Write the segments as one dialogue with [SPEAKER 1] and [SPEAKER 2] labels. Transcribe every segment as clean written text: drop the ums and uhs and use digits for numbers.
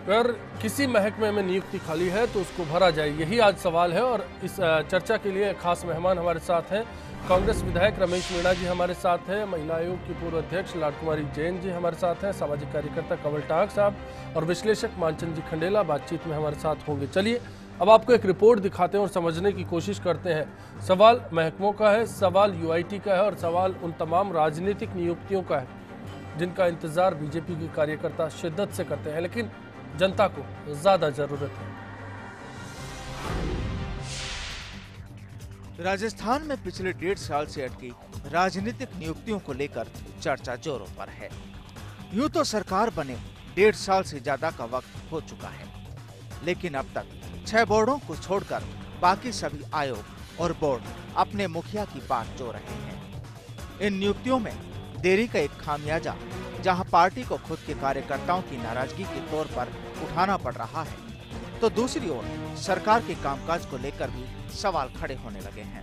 [SPEAKER 1] अगर किसी महकमे में नियुक्ति खाली है तो उसको भरा जाए, यही आज सवाल है। और इस चर्चा के लिए खास मेहमान हमारे साथ हैं। कांग्रेस विधायक रमेश मीणा जी हमारे साथ हैं, महिला आयोग की पूर्व अध्यक्ष लाडकुमारी जैन जी हमारे साथ हैं, सामाजिक कार्यकर्ता कंवल टाक साहब और विश्लेषक मानचंद जी खंडेला बातचीत में हमारे साथ होंगे। चलिए अब आपको एक रिपोर्ट दिखाते हैं और समझने की कोशिश करते हैं। सवाल महकमों का है, सवाल यूआईटी का है और सवाल उन तमाम राजनीतिक नियुक्तियों का है जिनका इंतजार बीजेपी के कार्यकर्ता शिद्दत से करते हैं, लेकिन जनता को ज्यादा जरूरत है।
[SPEAKER 2] राजस्थान में पिछले 1.5 साल से अटकी राजनीतिक नियुक्तियों को लेकर चर्चा जोरों पर है। यूं तो सरकार बने 1.5 साल से ज्यादा का वक्त हो चुका है, लेकिन अब तक 6 बोर्डों को छोड़कर बाकी सभी आयोग और बोर्ड अपने मुखिया की बात जो रहे हैं। इन नियुक्तियों में देरी का एक खामियाजा जहां पार्टी को खुद के कार्यकर्ताओं की नाराजगी के तौर पर उठाना पड़ रहा है, तो दूसरी ओर सरकार के कामकाज को लेकर भी सवाल खड़े होने लगे हैं।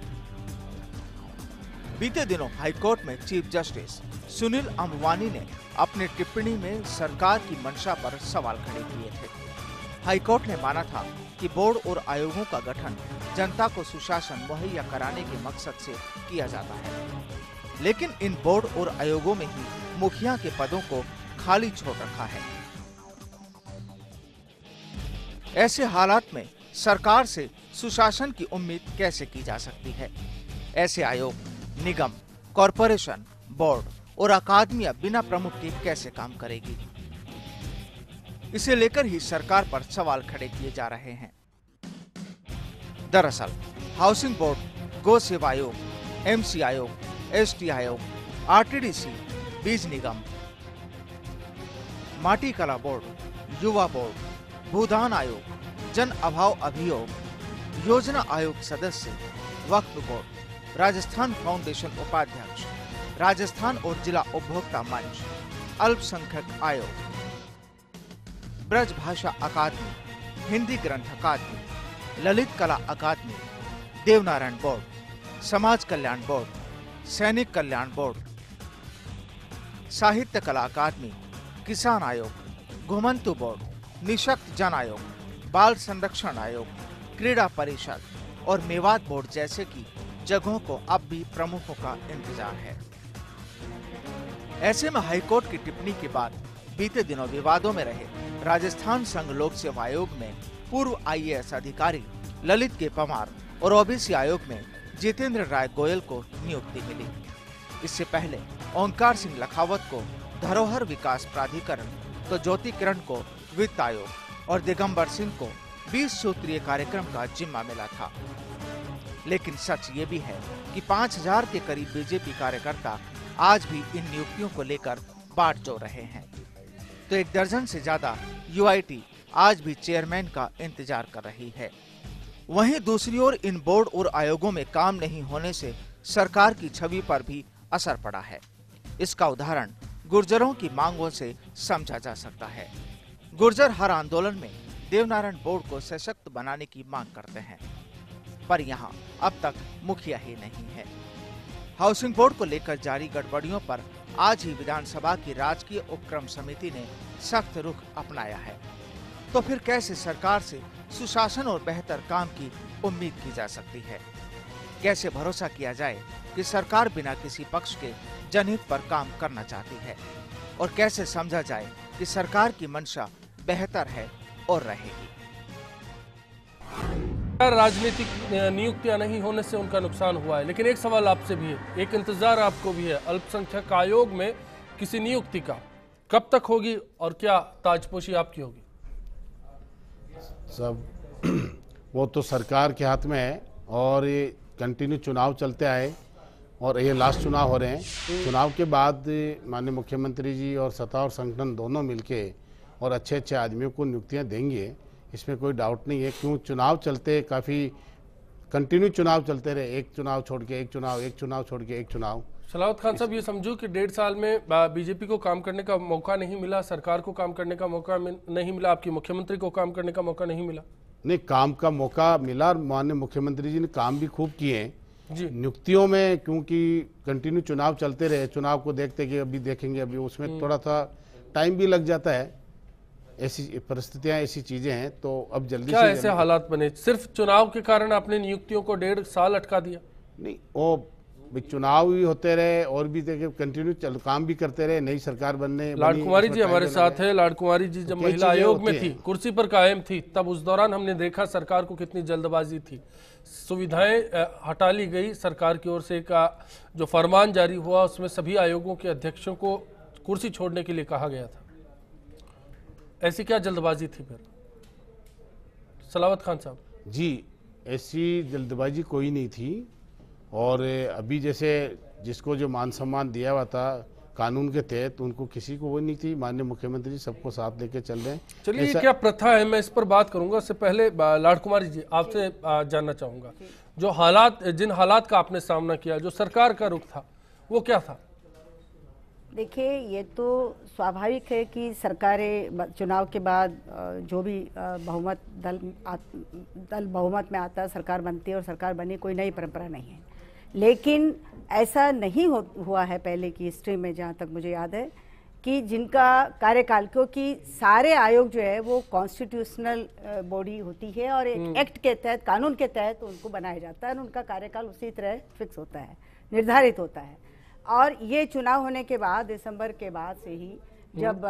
[SPEAKER 2] बीते दिनों हाईकोर्ट में चीफ जस्टिस सुनील अम्बानी ने अपनी टिप्पणी में सरकार की मंशा पर सवाल खड़े किए थे। हाईकोर्ट ने माना था कि बोर्ड और आयोगों का गठन जनता को सुशासन मुहैया कराने के मकसद से किया जाता है, लेकिन इन बोर्ड और आयोगों में ही मुखिया के पदों को खाली छोड़ रखा है। ऐसे हालात में सरकार से सुशासन की उम्मीद कैसे की जा सकती है? ऐसे आयोग, निगम, कॉरपोरेशन, बोर्ड और अकादमियां बिना प्रमुख के कैसे काम करेगी? इसे लेकर ही सरकार पर सवाल खड़े किए जा रहे हैं। दरअसल हाउसिंग बोर्ड, गौ सेवा आयोग, एमसी आयोग, एसटी आयोग, आरटीडीसी, बीज निगम, माटी कला बोर्ड, युवा बोर्ड, भूदान आयोग, जन अभाव अभियोग, योजना आयोग सदस्य, वक्फ बोर्ड, राजस्थान फाउंडेशन उपाध्यक्ष, राजस्थान और जिला उपभोक्ता मंच, अल्पसंख्यक आयोग, ब्रज भाषा अकादमी, हिंदी ग्रंथ अकादमी, ललित कला अकादमी, देवनारायण बोर्ड, समाज कल्याण बोर्ड, सैनिक कल्याण बोर्ड, साहित्य कला अकादमी, किसान आयोग, घुमंतु बोर्ड, निशक्त जन आयोग, बाल संरक्षण आयोग, क्रीड़ा परिषद और मेवात बोर्ड जैसे की जगहों को अब भी प्रमुखों का इंतजार है। ऐसे में हाईकोर्ट की टिप्पणी के बाद बीते दिनों विवादों में रहे राजस्थान संघ लोक सेवा आयोग में पूर्व आईएएस अधिकारी ललित के परमार और ओबीसी आयोग में जितेंद्र राय गोयल को नियुक्ति मिली। इससे पहले ओंकार सिंह लखावत को धरोहर विकास प्राधिकरण, तो ज्योति किरण को वित्त आयोग और दिगंबर सिंह को 20 सूत्रीय कार्यक्रम का जिम्मा मिला था। लेकिन सच ये भी है कि 5000 के करीब बीजेपी कार्यकर्ता आज भी इन नियुक्तियों को लेकर बाट जोड़ रहे हैं, तो 1 दर्जन से ज्यादा यूआईटी आज भी चेयरमैन का इंतजार कर रही है। वहीं दूसरी ओर इन बोर्ड और आयोगों में काम नहीं होने से सरकार की छवि पर भी असर पड़ा है। इसका उदाहरण गुर्जरों की मांगों से समझा जा सकता है। गुर्जर हर आंदोलन में देवनारायण बोर्ड को सशक्त बनाने की मांग करते हैं, पर यहाँ अब तक मुखिया ही नहीं है। हाउसिंग बोर्ड को लेकर जारी गड़बड़ियों पर आज ही विधानसभा की राजकीय उपक्रम समिति ने सख्त रुख अपनाया है। तो फिर कैसे सरकार से सुशासन और बेहतर काम की उम्मीद की जा सकती है? कैसे भरोसा किया जाए कि सरकार बिना किसी पक्ष के जनहित पर काम करना चाहती है? और कैसे समझा जाए कि सरकार की मंशा बेहतर है और रहेगी?
[SPEAKER 1] राजनीतिक नियुक्तियां नहीं होने से उनका नुकसान हुआ है, लेकिन एक सवाल आपसे भी है, एक इंतजार आपको भी है। अल्पसंख्यक आयोग में किसी नियुक्ति का कब तक होगी और क्या ताजपोशी आपकी होगी?
[SPEAKER 3] सब वो तो सरकार के हाथ में है और ये कंटिन्यू चुनाव चलते आए और ये लास्ट चुनाव हो रहे हैं। चुनाव के बाद माननीय मुख्यमंत्री जी और सत्ता और संगठन दोनों मिलके और अच्छे अच्छे आदमियों को नियुक्तियां देंगे, इसमें कोई डाउट नहीं है। क्यों चुनाव चलते, काफ़ी कंटिन्यू चुनाव चलते रहे, एक चुनाव छोड़ के एक चुनाव, एक चुनाव छोड़ के एक चुनाव।
[SPEAKER 1] सलावत खान साहब, ये समझो कि 1.5 साल में बीजेपी को काम करने का मौका नहीं मिला, सरकार को काम करने का मौका नहीं मिला, आपकी मुख्यमंत्री को काम करने का मौका नहीं मिला।
[SPEAKER 3] नहीं, काम का मौका मिला। माननीय मुख्यमंत्री जी ने काम भी खूब किए हैं नियुक्तियों में, क्योंकि कंटिन्यू चुनाव चलते रहे। चुनाव को देखते कि अभी देखेंगे, अभी उसमें थोड़ा सा टाइम भी लग जाता है। ऐसी परिस्थितियां, ऐसी चीजें हैं, तो अब जल्दी
[SPEAKER 1] क्या
[SPEAKER 3] से
[SPEAKER 1] ऐसे हालात बने? सिर्फ चुनाव के कारण आपने नियुक्तियों को 1.5 साल अटका दिया?
[SPEAKER 3] नहीं, वो भी चुनाव भी होते रहे और भी देखिए कंटिन्यू काम भी करते रहे, नई सरकार
[SPEAKER 1] लाड कुमारी जी हमारे साथ है। लाड कुमारी जी जब महिला आयोग में थी, कुर्सी पर कायम थी, तब उस दौरान हमने देखा सरकार को कितनी जल्दबाजी थी, सुविधाएं हटा ली गई सरकार की ओर से। का जो फरमान जारी हुआ उसमें सभी आयोगों के अध्यक्षों को कुर्सी छोड़ने के लिए कहा गया था। ऐसी क्या जल्दबाजी थी फिर सलावत खान साहब?
[SPEAKER 3] जी, ऐसी जल्दबाजी कोई नहीं थी। और अभी जैसे जिसको जो मान सम्मान दिया हुआ था कानून के तहत, उनको किसी को वो नहीं थी। माननीय मुख्यमंत्री सबको साथ लेके चल रहे हैं।
[SPEAKER 1] चलिए, ये क्या प्रथा है, मैं इस पर बात करूंगा। उससे पहले लाड कुमारी जी आपसे जानना चाहूंगा, जो हालात, जिन हालात का आपने सामना किया, जो सरकार का रुख था, वो क्या था?
[SPEAKER 4] देखिए, ये तो स्वाभाविक है कि सरकारें चुनाव के बाद जो भी दल बहुमत में आता है, सरकार बनती है, और सरकार बनी कोई नई परंपरा नहीं है। लेकिन ऐसा नहीं हुआ है पहले की हिस्ट्री में, जहाँ तक मुझे याद है, कि जिनका कार्यकाल, क्योंकि सारे आयोग जो है वो कॉन्स्टिट्यूशनल बॉडी होती है और एक एक्ट के तहत, कानून के तहत उनको बनाया जाता है और उनका कार्यकाल उसी तरह फिक्स होता है, निर्धारित होता है। और ये चुनाव होने के बाद, दिसंबर के बाद से ही, जब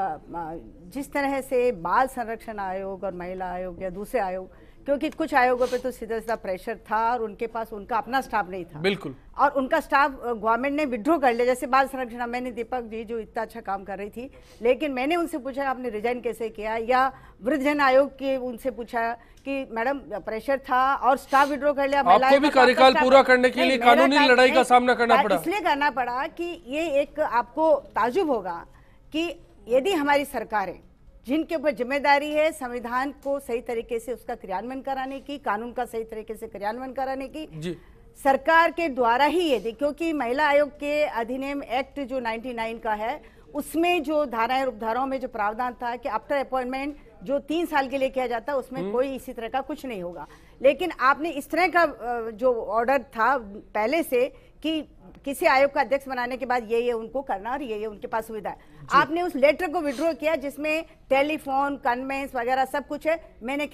[SPEAKER 4] जिस तरह से बाल संरक्षण आयोग और महिला आयोग या दूसरे आयोग, क्योंकि कुछ आयोगों पे तो सीधा सीधा प्रेशर था और उनके पास उनका अपना स्टाफ नहीं था,
[SPEAKER 1] बिल्कुल, और
[SPEAKER 4] उनका स्टाफ गवर्नमेंट ने विड्रॉ कर लिया। जैसे बाल संरक्षण, मैंने दीपक जी जो इतना अच्छा काम कर रही थी, लेकिन मैंने उनसे पूछा आपने रिजाइन कैसे किया, या वृद्धजन आयोग के उनसे पूछा कि मैडम प्रेशर था और स्टाफ विड्रॉ कर लिया।
[SPEAKER 1] आपको भी कार्यकाल पूरा करने के लिए कानूनी लड़ाई का सामना करना पड़ा।
[SPEAKER 4] इसलिए करना पड़ा कि ये एक आपको ताजुब होगा कि यदि हमारी सरकारें, जिनके ऊपर जिम्मेदारी है संविधान को सही तरीके से उसका क्रियान्वयन कराने की, कानून का सही तरीके से क्रियान्वयन कराने की,
[SPEAKER 1] जी,
[SPEAKER 4] सरकार के द्वारा ही यदि, क्योंकि महिला आयोग के अधिनियम एक्ट जो 99 का है, उसमें जो धाराएं, उपधाराओं में जो प्रावधान था कि आफ्टर अपॉइंटमेंट जो 3 साल के लिए किया जाता है, उसमें कोई इसी तरह का कुछ नहीं होगा। लेकिन आपने इस तरह का जो ऑर्डर था पहले से कि किसी आयोग का अध्यक्ष बनाने के बाद ये उनको करना और ये उनके पास सुविधा है, आपने उस लेटर को विड्रॉ किया जिसमें टेलीफोन, कन्वेंस वगैरह सब कुछ है। मैंने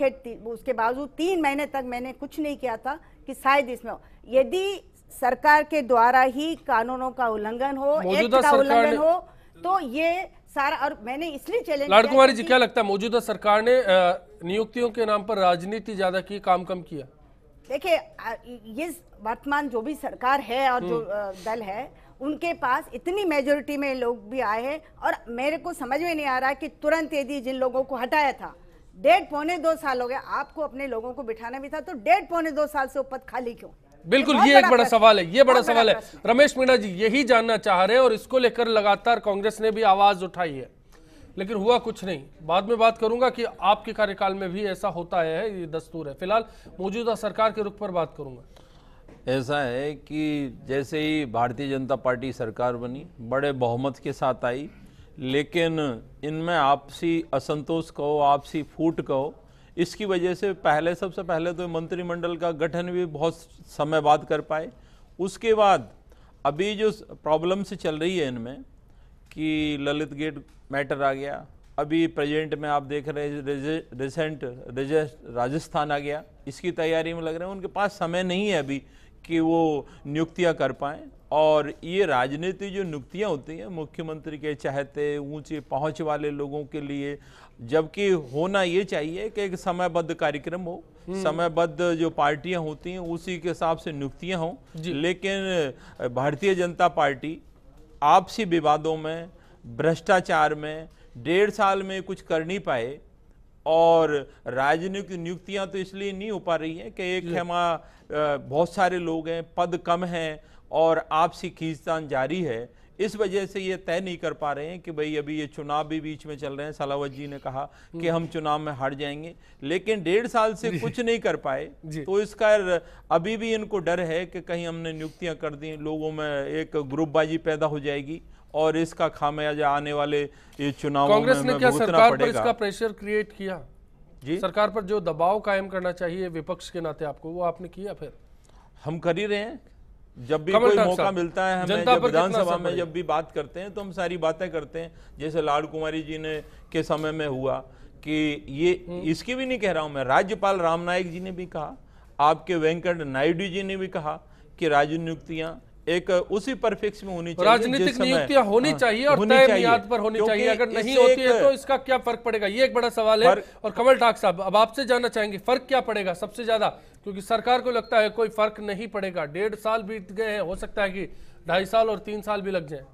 [SPEAKER 4] उसके बावजूद 3 महीने तक मैंने कुछ नहीं किया था कि शायद इसमें यदि सरकार के द्वारा ही कानूनों का उल्लंघन हो, एक्ट का उल्लंघन हो, तो ये सारा, और मैंने इसलिए चैलेंज।
[SPEAKER 1] लाड कुमारी जी, क्या लगता है मौजूदा सरकार ने नियुक्तियों के नाम पर राजनीति ज्यादा की, काम कम किया?
[SPEAKER 4] देखिए, ये वर्तमान जो भी सरकार है और जो दल है, उनके पास इतनी मेजोरिटी में लोग भी आए हैं, और मेरे को समझ में नहीं आ रहा कि तुरंत यदि जिन लोगों को हटाया था, 1.5-2 साल हो गया, आपको अपने लोगों को बिठाना भी था, तो 1.5-2 साल से पद खाली क्यों?
[SPEAKER 1] बिल्कुल, ये एक बड़ा सवाल है, ये बड़ा सवाल है। रमेश मीणा जी यही जानना चाह रहे हैं और इसको लेकर लगातार कांग्रेस ने भी आवाज उठाई है, लेकिन हुआ कुछ नहीं। बाद में बात करूंगा कि आपके कार्यकाल में भी ऐसा होता है, ये दस्तूर है। फिलहाल मौजूदा सरकार के रुख पर बात करूंगा।
[SPEAKER 5] ऐसा है कि जैसे ही भारतीय जनता पार्टी सरकार बनी, बड़े बहुमत के साथ आई, लेकिन इनमें आपसी असंतोष कहो, आपसी फूट कहो, इसकी वजह से सबसे पहले तो मंत्रिमंडल का गठन भी बहुत समय बाद कर पाए। उसके बाद अभी जो प्रॉब्लम से चल रही है इनमें कि ललित गेट मैटर आ गया, अभी प्रेजेंट में आप देख रहे हैं रिसेंट राजस्थान आ गया, इसकी तैयारी में लग रहे हैं। उनके पास समय नहीं है अभी कि वो नियुक्तियां कर पाएं। और ये राजनीति जो नियुक्तियां होती हैं मुख्यमंत्री के चाहते ऊंची पहुंच वाले लोगों के लिए, जबकि होना ये चाहिए कि एक समयबद्ध कार्यक्रम हो, समयबद्ध जो पार्टियां होती हैं उसी के हिसाब से नियुक्तियां हों। लेकिन भारतीय जनता पार्टी आपसी विवादों में, भ्रष्टाचार में 1.5 साल में कुछ कर नहीं पाए। और राजनीतिक नियुक्तियां तो इसलिए नहीं हो पा रही है कि एक खेमा बहुत सारे लोग हैं, पद कम हैं और आपसी खींचतान जारी है। इस वजह से ये तय नहीं कर पा रहे हैं कि भाई अभी ये चुनाव भी बीच में चल रहे हैं। सलावत जी ने कहा कि हम चुनाव में हार जाएंगे, लेकिन 1.5 साल से कुछ नहीं कर पाए, तो इसका अभी भी इनको डर है कि कहीं हमने नियुक्तियां कर दी, लोगों में एक ग्रुपबाजी पैदा हो जाएगी और इसका खामियाजा आने वाले ये चुनाव में
[SPEAKER 1] कांग्रेस ने क्या सरकार पर इसका प्रेशर क्रिएट किया?
[SPEAKER 5] जी,
[SPEAKER 1] सरकार पर जो दबाव कायम करना चाहिए विपक्ष के नाते आपको, वो आपने किया? फिर
[SPEAKER 5] हम कर ही रहे हैं। जब भी कोई मौका मिलता है हमें, जब विधानसभा में जब भी बात करते हैं तो हम सारी बातें करते हैं। जैसे लाड कुमारी जी ने के समय में हुआ कि ये इसकी भी नहीं कह रहा हूं मैं, राज्यपाल राम नाईक जी ने भी कहा, आपके वेंकट नायडू जी ने भी कहा कि राज्य नियुक्तियां एक उसी परफेक्स में होनी चाहिए,
[SPEAKER 1] राजनीतिक नियुक्तियां होनी चाहिए और तय मियाद पर होनी चाहिए। अगर नहीं होती है तो इसका क्या फर्क पड़ेगा, ये एक बड़ा सवाल है। और कमल ठाक साहब, अब आपसे जानना चाहेंगे फर्क क्या पड़ेगा सबसे ज्यादा, क्योंकि सरकार को लगता है कोई फर्क नहीं पड़ेगा। 1.5 साल बीत गए हैं, हो सकता है कि 2.5 साल और 3 साल भी लग जाए।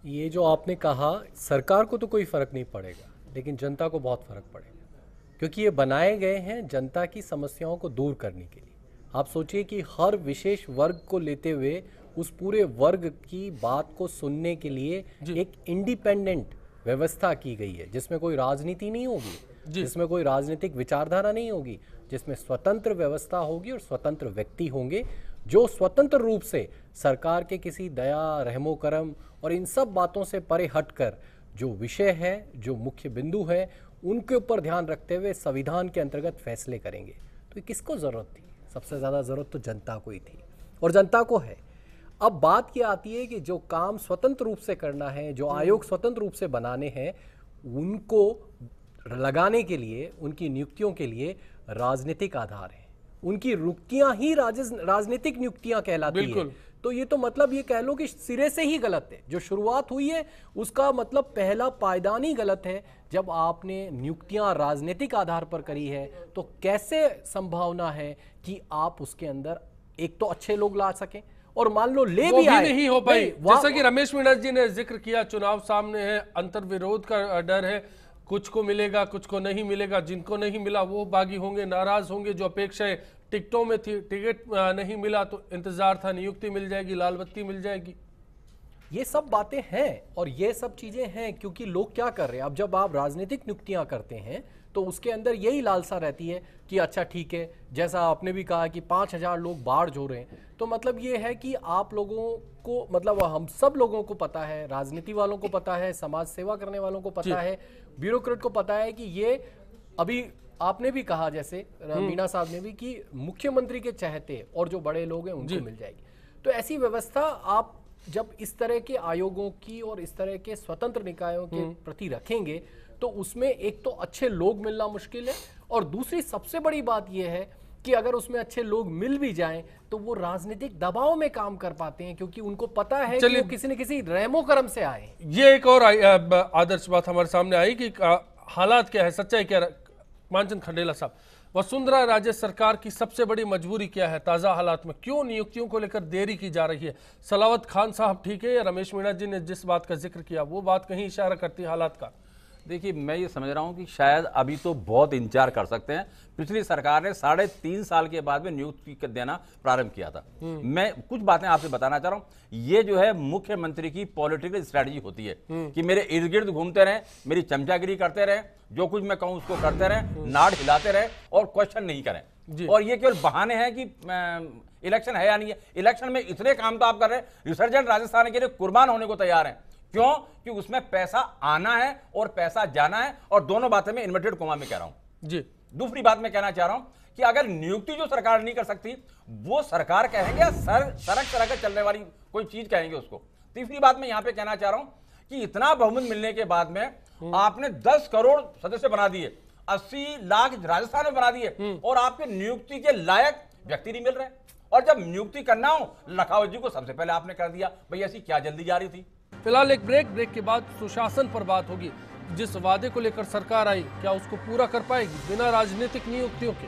[SPEAKER 6] ये जो आपने कहा, सरकार को तो कोई फर्क नहीं पड़ेगा, लेकिन जनता को बहुत फर्क पड़ेगा, क्योंकि ये बनाए गए हैं जनता की समस्याओं को दूर करने के लिए। आप सोचिए कि हर विशेष वर्ग को लेते हुए उस पूरे वर्ग की बात को सुनने के लिए एक इंडिपेंडेंट व्यवस्था की गई है, जिसमें कोई राजनीति नहीं होगी, जिसमें कोई राजनीतिक विचारधारा नहीं होगी, जिसमें स्वतंत्र व्यवस्था होगी और स्वतंत्र व्यक्ति होंगे जो स्वतंत्र रूप से सरकार के किसी दया, रहमो करम और इन सब बातों से परे हटकर जो विषय है, जो मुख्य बिंदु है, उनके ऊपर ध्यान रखते हुए संविधान के अंतर्गत फैसले करेंगे। तो ये किसको जरूरत थी? सबसे ज्यादा जरूरत तो जनता को ही थी, और जनता को है। अब बात क्या आती है कि जो काम स्वतंत्र रूप से करना है, जो आयोग स्वतंत्र रूप से बनाने हैं, उनको लगाने के लिए, उनकी नियुक्तियों के लिए राजनीतिक आधार है। उनकी नियुक्तियां ही राजनीतिक नियुक्तियां कहलाती है। तो ये तो मतलब ये कह लो कि सिरे से ही गलत है। जो शुरुआत हुई है उसका मतलब पहला पायदान ही गलत है। जब आपने नियुक्तियां राजनीतिक आधार पर करी है तो कैसे संभावना है कि आप उसके अंदर एक तो अच्छे लोग ला सकें, और मान लो ले भी आए,
[SPEAKER 1] नहीं हो पाई। जैसा कि रमेश मीणा जी ने जिक्र किया, चुनाव सामने है, अंतर्विरोध का डर है, कुछ को मिलेगा कुछ को नहीं मिलेगा, जिनको नहीं मिला वो बागी होंगे, नाराज होंगे। जो अपेक्षाएं टिकटों में थी, टिकट नहीं मिला तो इंतजार था नियुक्ति मिल जाएगी, लाल बत्ती मिल जाएगी।
[SPEAKER 6] ये सब बातें हैं और ये सब चीजें हैं, क्योंकि लोग क्या कर रहे हैं, अब जब आप राजनीतिक नियुक्तियां करते हैं तो उसके अंदर यही लालसा रहती है कि अच्छा ठीक है, जैसा आपने भी कहा कि 5,000 लोग बाढ़ जो रहे हैं, तो मतलब ये है कि आप लोगों को, मतलब हम सब लोगों को पता है, राजनीति वालों को पता है, समाज सेवा करने वालों को पता है, ब्यूरोक्रेट को पता है कि ये, अभी आपने भी कहा जैसे मीणा साहब ने भी, कि मुख्यमंत्री के चहेते और जो बड़े लोग हैं उनको मिल जाएगी। तो ऐसी व्यवस्था आप जब इस तरह के आयोगों की और इस तरह के स्वतंत्र निकायों के प्रति रखेंगे तो उसमें एक तो अच्छे लोग मिलना मुश्किल है, और दूसरी सबसे बड़ी बात यह है कि अगर उसमें अच्छे लोग मिल भी जाएं तो वो राजनीतिक दबाव में काम कर पाते हैं, क्योंकि उनको पता है कि वो किसी न किसी रहमो करम से आए।
[SPEAKER 1] ये एक और आदर्श बात हमारे सामने आई कि हालात क्या है, सच्चाई क्या है। मानचंद खंडेला साहब, वसुंधरा राजे सरकार की सबसे बड़ी मजबूरी क्या है ताजा हालात में? क्यों नियुक्तियों को लेकर देरी की जा रही है? सलावत खान साहब ठीक है, या रमेश मीणा जी ने जिस बात का जिक्र किया वो बात कहीं इशारा करती है हालात का?
[SPEAKER 7] देखिए, मैं ये समझ रहा हूं कि शायद अभी तो बहुत इंतजार कर सकते हैं। पिछली सरकार ने 3.5 साल के बाद में नियुक्ति देना प्रारंभ किया था। मैं कुछ बातें आपसे बताना चाह रहा हूं। ये जो है मुख्यमंत्री की पॉलिटिकल स्ट्रेटजी होती है कि मेरे इर्द गिर्द घूमते रहे, मेरी चमचागिरी करते रहे, जो कुछ मैं कहूं उसको करते रहे, नाड़ हिलाते रहे और क्वेश्चन नहीं करें। और ये केवल बहाने हैं कि इलेक्शन है या नहीं है। इलेक्शन में इतने काम तो आप कर रहे हैं, रिसर्जेंट राजस्थान के लिए कुर्बान होने को तैयार हैं। क्यों? कि उसमें पैसा आना है और पैसा जाना है, और दोनों बातें मैं इन्वर्टेड कोमा में कह रहा हूं जी। दूसरी बात मैं कहना चाह रहा हूं कि अगर नियुक्ति जो सरकार नहीं कर सकती वो सरकार कहेंगे, सड़क तरह चलने वाली कोई चीज कहेंगे उसको। तीसरी बात मैं यहां पे कहना चाह रहा हूं कि इतना बहुमत मिलने के बाद में आपने 10 करोड़ सदस्य बना दिए, 80 लाख राजस्थान में बना दिए, और आपके नियुक्ति के लायक व्यक्ति नहीं मिल रहे। और जब नियुक्ति करना हो, लखावत जी को सबसे पहले आपने कर दिया। भाई ऐसी क्या जल्दी जा रही थी?
[SPEAKER 1] फिलहाल एक ब्रेक के बाद सुशासन पर बात होगी। जिस वादे को लेकर सरकार आई, क्या उसको पूरा कर पाएगी बिना राजनीतिक नियुक्तियों के?